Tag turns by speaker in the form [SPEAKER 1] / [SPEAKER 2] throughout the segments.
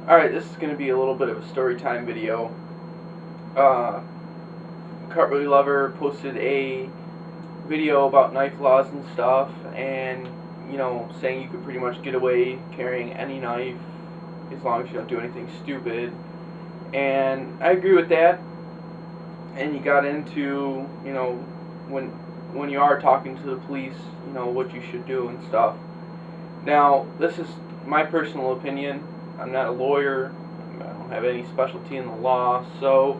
[SPEAKER 1] Alright, this is going to be a little bit of a story time video. Uh, Cartwheel Lover posted a video about knife laws and stuff, and, saying you could pretty much get away carrying any knife as long as you don't do anything stupid. And I agree with that. And you got into, when you are talking to the police, what you should do and stuff. Now, this is my personal opinion. I'm not a lawyer. I don't have any specialty in the law, so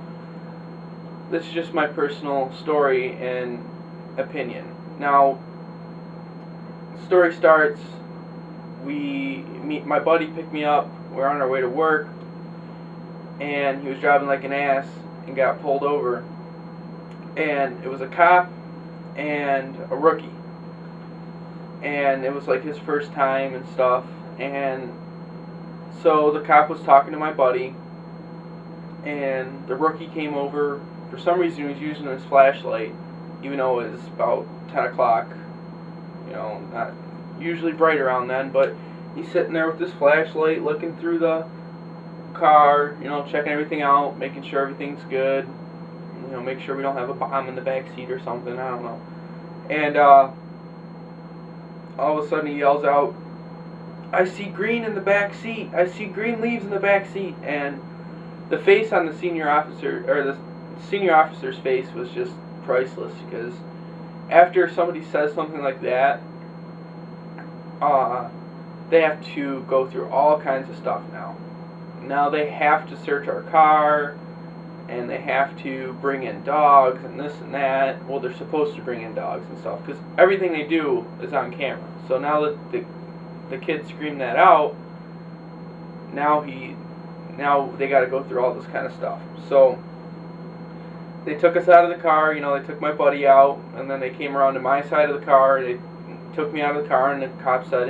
[SPEAKER 1] this is just my personal story and opinion. Now, the story starts. My buddy picked me up. We're on our way to work, and he was driving like an ass and got pulled over. And it was a cop and a rookie, and it was like his first time and stuff. And so the cop was talking to my buddy, and the rookie came over. For some reason, he was using his flashlight, even though it was about 10 o'clock. Not usually bright around then, but he's sitting there with his flashlight, looking through the car, checking everything out, making sure everything's good, make sure we don't have a bomb in the back seat or something, I don't know. And all of a sudden he yells out, "I see green in the back seat. I see green leaves in the back seat." And the face on the senior officer's face was just priceless, because after somebody says something like that, they have to go through all kinds of stuff now. Now they have to search our car, and they have to bring in dogs and this and that. Well, they're supposed to bring in dogs and stuff, because everything they do is on camera. So now that the kid screamed that out, now they got to go through all this kind of stuff. So they took us out of the car. They took my buddy out, and then they came around to my side of the car. They took me out of the car, and the cop said,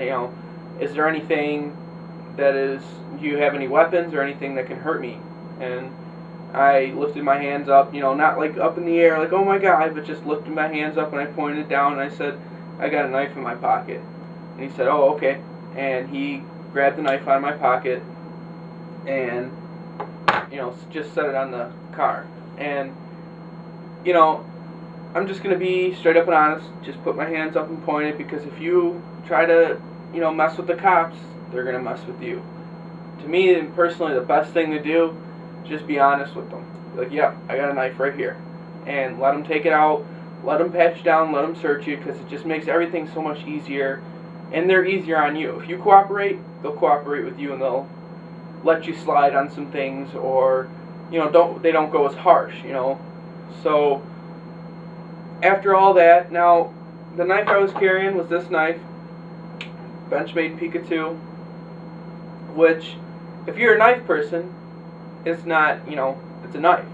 [SPEAKER 1] "Is there anything do you have any weapons or anything that can hurt me?" And I lifted my hands up, not like up in the air, like, "Oh my God," but just lifted my hands up, and I pointed down, and I said, "I got a knife in my pocket." And he said, "Oh, okay." And he grabbed the knife out of my pocket and, just set it on the car. And, I'm just going to be straight up and honest, just put my hands up and point it, because if you try to, mess with the cops, they're going to mess with you. To me, personally, the best thing to do, just be honest with them. Like, "Yeah, I got a knife right here." And let them take it out, let them pat you down, let them search you, because it just makes everything so much easier, and they're easier on you. If you cooperate, they'll cooperate with you, and they'll let you slide on some things, or, they don't go as harsh, So, after all that, now, the knife I was carrying was this knife, Benchmade Pica 2, which, if you're a knife person, it's not, it's a knife.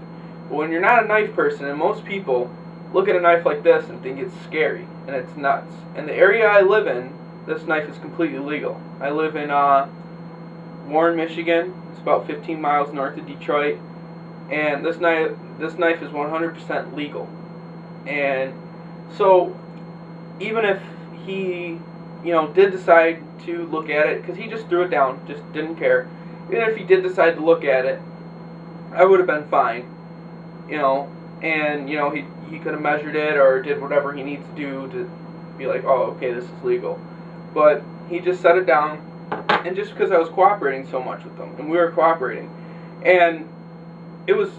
[SPEAKER 1] But when you're not a knife person, and most people look at a knife like this and think it's scary, and it's nuts. In the area I live in, this knife is completely legal. I live in Warren, Michigan. It's about 15 miles north of Detroit, and this knife is 100% legal. And so, even if he, did decide to look at it, because he just threw it down, just didn't care. Even if he did decide to look at it, I would have been fine, and, he could have measured it or did whatever he needs to do to be like, "Oh, okay, this is legal." But he just set it down, and just because I was cooperating so much with them, and we were cooperating, and it was,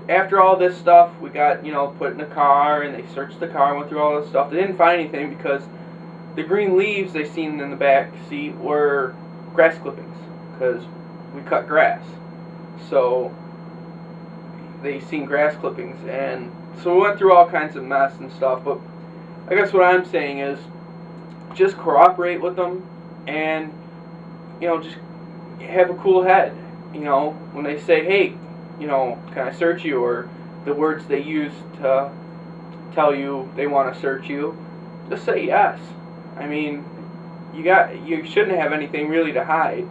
[SPEAKER 1] after all this stuff, we got, put in the car, and they searched the car, went through all this stuff. They didn't find anything, because the green leaves they seen in the back seat were grass clippings, because we cut grass. So they seen grass clippings, and so we went through all kinds of mess and stuff. But I guess what I'm saying is, just cooperate with them, and just have a cool head. When they say, "Hey, can I search you?" or the words they use to tell you they want to search you, just say yes. I mean, you shouldn't have anything really to hide.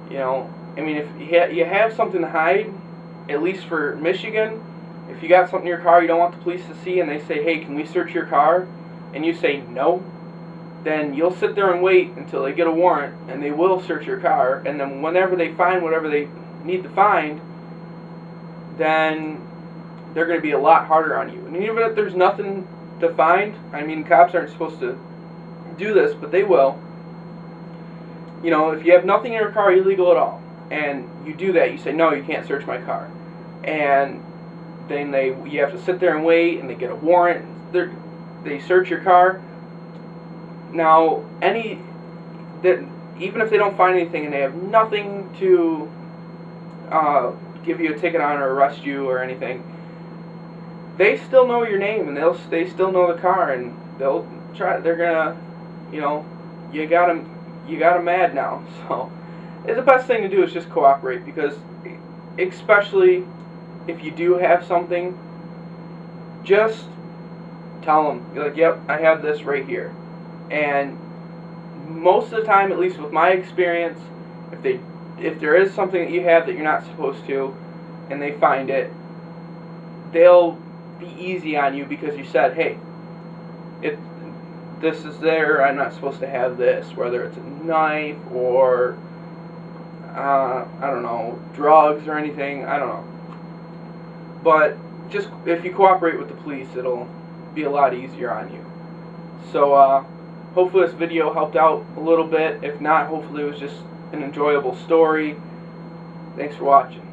[SPEAKER 1] If you have something to hide, at least for Michigan, if you got something in your car you don't want the police to see, and they say, "Hey, can we search your car?" and you say no, then you'll sit there and wait until they get a warrant, and they will search your car, and then whenever they find whatever they need to find, then they're going to be a lot harder on you. And even if there's nothing to find, I mean, cops aren't supposed to do this, but they will. You know, if you have nothing in your car illegal at all, and you do that, you say, no, you can't search my car, and then you have to sit there and wait, and they get a warrant, they search your car. Now, even if they don't find anything and they have nothing to give you a ticket on or arrest you or anything, they still know your name, and they still know the car, and they're gonna, you know, you got them mad now. So the best thing to do is just cooperate, because especially if you do have something, just tell them, you're like, yep, I have this right here. And most of the time, at least with my experience, if there is something that you have that you're not supposed to, and they find it, they'll be easy on you, because you said, hey, this is there, I'm not supposed to have this, whether it's a knife or I don't know, drugs or anything, I don't know. But just if you cooperate with the police, it'll be a lot easier on you. So hopefully this video helped out a little bit. If not, hopefully it was just an enjoyable story. Thanks for watching.